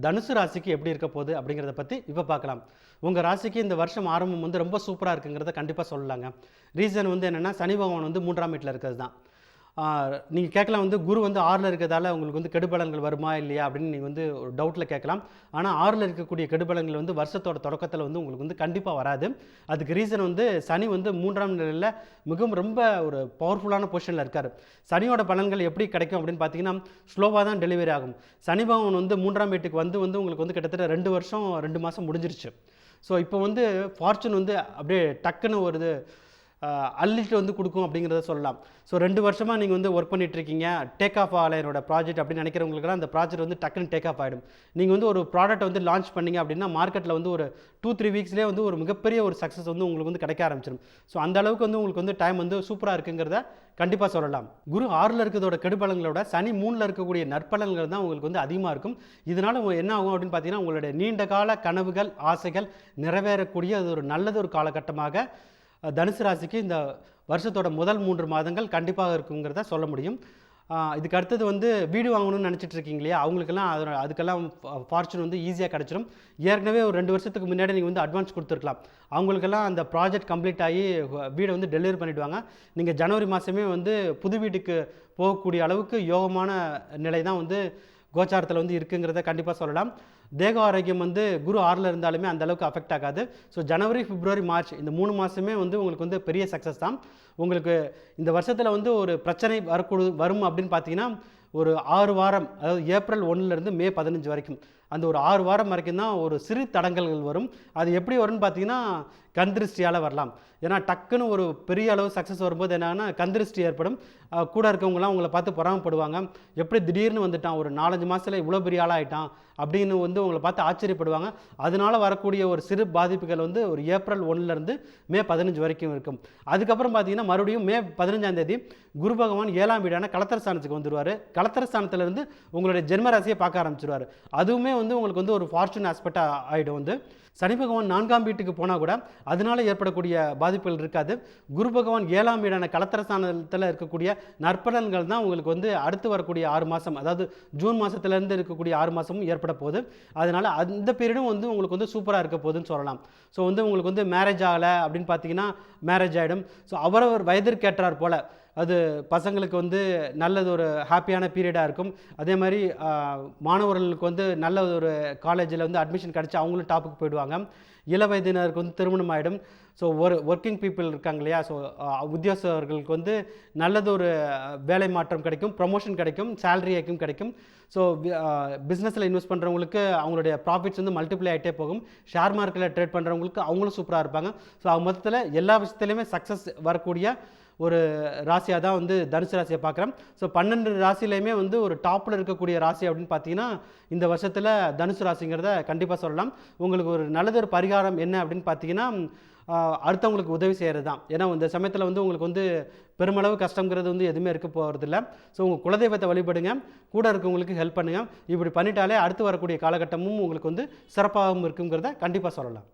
தனுசு ராசிக்கு எப்படி இருக்க போகுது அப்படிங்கிறத பற்றி இப்போ பார்க்கலாம். உங்கள் ராசிக்கு இந்த வருஷம் ஆரம்பம் வந்து ரொம்ப சூப்பராக இருக்குங்கிறத கண்டிப்பாக சொல்லலாங்க. ரீசன் வந்து என்னென்னா, சனி பகவான் வந்து 3ஆம் வீட்டில் இருக்கிறது தான். நீங்கள் கேட்கலாம் வந்து குரு வந்து 6ல் இருக்கிறதால உங்களுக்கு வந்து கெடுபலன்கள் வருமா இல்லையா அப்படின்னு நீங்கள் வந்து ஒரு டவுட்டில் கேட்கலாம். ஆனால் 6ல் இருக்கக்கூடிய கெடுபலன்கள் வந்து வருஷத்தோட தொடக்கத்தில் வந்து உங்களுக்கு வந்து கண்டிப்பாக வராது. அதுக்கு ரீசன் வந்து சனி வந்து 3ஆம் நிலையில் மிகவும் ரொம்ப ஒரு பவர்ஃபுல்லான பொசிஷனில் இருக்கார். சனியோட பலன்கள் எப்படி கிடைக்கும் அப்படின்னு பார்த்தீங்கன்னா, ஸ்லோவாக தான் டெலிவரி ஆகும். சனி பகவான் வந்து 3ஆம் வீட்டுக்கு வந்து உங்களுக்கு வந்து கிட்டத்தட்ட 2 வருஷம் 2 மாதம் முடிஞ்சிருச்சு. ஸோ இப்போ வந்து ஃபார்ச்சூன் வந்து அப்படியே டக்குன்னு ஒரு அள்ளிட்டு வந்து கொடுக்கும் அப்படிங்கிறத சொல்லலாம். ஸோ 2 வருஷமாக நீங்கள் வந்து ஒர்க் பண்ணிகிட்ருக்கீங்க, டேக் ஆஃப் ஆகலை என்னோட ப்ராஜெக்ட் அப்படின்னு நினைக்கிறவங்களுக்குலாம் அந்த ப்ராஜெக்ட் வந்து டக்குன்னு டேக் ஆஃப் ஆகிடும். நீங்கள் வந்து ஒரு ப்ராடக்ட் வந்து லான்ச் பண்ணிங்க அப்படின்னா மார்க்கெட்டில் வந்து ஒரு 2-3 வீக்ஸ்லேயே வந்து ஒரு மிகப்பெரிய ஒரு சக்ஸஸ் வந்து உங்களுக்கு வந்து கிடைக்க ஆரம்பிச்சிடும். ஸோ அந்த அளவுக்கு வந்து உங்களுக்கு வந்து டைம் வந்து சூப்பராக இருக்குங்கிறத கண்டிப்பாக சொல்லலாம். குரு 6ல் இருக்கிறதோட கெடுபலங்களோட சனி 3ல் இருக்கக்கூடிய நற்பலன்கள் தான் உங்களுக்கு வந்து அதிகமாக இருக்கும். இதனால் என்ன ஆகும் அப்படின்னு பார்த்தீங்கன்னா, உங்களுடைய நீண்ட கால கனவுகள் ஆசைகள் நிறைவேறக்கூடிய அது ஒரு நல்லது ஒரு காலகட்டமாக தனுசு ராசிக்கு இந்த வருஷத்தோட முதல் 3 மாதங்கள் கண்டிப்பாக இருக்குங்கிறத சொல்ல முடியும். இதுக்கு அடுத்தது வந்து வீடு வாங்கணும்னு நினச்சிட்டு இருக்கீங்க இல்லையா, அவங்களுக்கெல்லாம் அதுக்கெல்லாம் ஃபார்ச்சூன் வந்து ஈஸியாக கிடச்சிடும். ஏற்கனவே ஒரு 2 வருஷத்துக்கு முன்னாடி நீங்கள் வந்து அட்வான்ஸ் கொடுத்துருக்கலாம். அவங்களுக்கெல்லாம் அந்த ப்ராஜெக்ட் கம்ப்ளீட் ஆகி வீடை வந்து டெலிவரி பண்ணிவிடுவாங்க. நீங்கள் ஜனவரி மாதமே வந்து புது வீட்டுக்கு போகக்கூடிய அளவுக்கு யோகமான நிலை தான் வந்து கோச்சாரத்தில் வந்து இருக்குங்கிறத கண்டிப்பாக சொல்லலாம். தேக ஆரோக்கியம் வந்து குரு 6ல் இருந்தாலுமே அந்தளவுக்கு அஃபெக்ட் ஆகாது. ஸோ ஜனவரி, பிப்ரவரி, மார்ச் இந்த 3 மாதமே வந்து உங்களுக்கு வந்து பெரிய சக்ஸஸ் தான். உங்களுக்கு இந்த வருஷத்தில் வந்து ஒரு பிரச்சனை வரும் அப்படின்னு பார்த்தீங்கன்னா, ஒரு 6 வாரம், அதாவது ஏப்ரல் 1லேருந்து மே 15 வரைக்கும் அந்த ஒரு 6 வாரம் வரைக்கும் தான் ஒரு சிறு தடங்கல்கள் வரும். அது எப்படி வரும்னு பார்த்தீங்கன்னா, கண்திருஷ்டியால் வரலாம். ஏன்னா டக்குன்னு ஒரு பெரிய அளவு சக்ஸஸ் வரும்போது என்னன்னா கண்திருஷ்டி ஏற்படும். கூட இருக்கவங்களாம் உங்களை பார்த்து பொறாமப்படுவாங்க. எப்படி திடீர்னு வந்துட்டான், ஒரு 4-5 மாதத்தில் இவ்வளோ பெரிய ஆளாகிட்டான் அப்படின்னு வந்து உங்களை பார்த்து ஆச்சரியப்படுவாங்க. அதனால் வரக்கூடிய ஒரு சிறு பாதிப்புகள் வந்து ஒரு ஏப்ரல் 1லேருந்து மே 15 வரைக்கும் இருக்கும். அதுக்கப்புறம் பார்த்தீங்கன்னா மறுபடியும் மே 15ஆம் தேதி குரு பகவான் 7ஆம் வீடான கலத்திரஸ்தானத்துக்கு வந்துடுவார். கலத்திரஸ்தானத்திலிருந்து உங்களுடைய ஜென்மராசியை பார்க்க ஆரம்பிச்சிடுவார். அதுவுமே வந்து உங்களுக்கு வந்து ஒரு ஃபார்ச்சூன் ஆஸ்பெக்ட் ஆகிடும். வந்து சனி பகவான் 4ஆம் வீட்டுக்கு போனால் கூட அதனால் ஏற்படக்கூடிய பாதிப்புகள் இருக்காது. குரு பகவான் 7ஆம் வீடான கலத்திரஸ்தானத்தில் இருக்கக்கூடிய நற்பலன்கள் தான் உங்களுக்கு வந்து அடுத்து வரக்கூடிய 6 மாதம், அதாவது ஜூன் மாதத்துலேருந்து இருக்கக்கூடிய 6 மாதமும் ஏற்பட போகுது. அதனால் அந்த பீரியடும் வந்து உங்களுக்கு வந்து சூப்பராக இருக்க போகுதுன்னு சொல்லலாம். ஸோ வந்து உங்களுக்கு வந்து மேரேஜ் ஆகலை அப்படின்னு பார்த்தீங்கன்னா மேரேஜ் ஆகிடும். ஸோ அவரவர் வயதிற்கேற்றார் போல் அது பசங்களுக்கு வந்து நல்லது ஒரு ஹாப்பியான பீரியடாக இருக்கும். அதே மாதிரி மாணவர்களுக்கு வந்து நல்ல ஒரு காலேஜில் வந்து அட்மிஷன் கிடச்சி அவங்களும் டாப்புக்கு போயிடுவாங்க. இள வயதினருக்கு வந்து திருமணம் ஆகிடும். ஸோ ஒர்க்கிங் பீப்புள் இருக்காங்க இல்லையா, ஸோ உத்தியோகஸ்தர்களுக்கு வந்து நல்லது ஒரு வேலை மாற்றம் கிடைக்கும், ப்ரமோஷன் கிடைக்கும், சேலரி ஹைக்கும் கிடைக்கும். ஸோ பிஸ்னஸில் இன்வெஸ்ட் பண்ணுறவங்களுக்கு அவங்களுடைய ப்ராஃபிட்ஸ் வந்து மல்டிப்ளை ஆகிட்டே போகும். ஷேர் மார்க்கெட்டில் ட்ரேட் பண்ணுறவங்களுக்கு அவங்களும் சூப்பராக இருப்பாங்க. ஸோ மொத்தத்தில் எல்லா விஷயத்துலையுமே சக்ஸஸ் வரக்கூடிய ஒரு ராசியாக தான் வந்து தனுசு ராசியை பார்க்குறேன். ஸோ 12 ராசிலையுமே வந்து ஒரு டாப்பில் இருக்கக்கூடிய ராசி அப்படின்னு பார்த்தீங்கன்னா இந்த வருஷத்தில் தனுசு ராசிங்கிறத கண்டிப்பாக சொல்லலாம். உங்களுக்கு ஒரு நல்லதொரு பரிகாரம் என்ன அப்படின்னு பார்த்தீங்கன்னா, அடுத்தவங்களுக்கு உதவி செய்கிறது தான். ஏன்னா இந்த சமயத்தில் வந்து உங்களுக்கு வந்து பெருமளவு கஷ்டங்கிறது வந்து எதுவுமே இருக்க போகிறதில்ல. ஸோ உங்கள் குலதெய்வத்தை வழிபடுங்க, கூட இருக்கவங்களுக்கு ஹெல்ப் பண்ணுங்கள். இப்படி பண்ணிட்டாலே அடுத்து வரக்கூடிய காலகட்டமும் உங்களுக்கு வந்து சிறப்பாகவும் இருக்குங்கிறத கண்டிப்பாக சொல்லலாம்.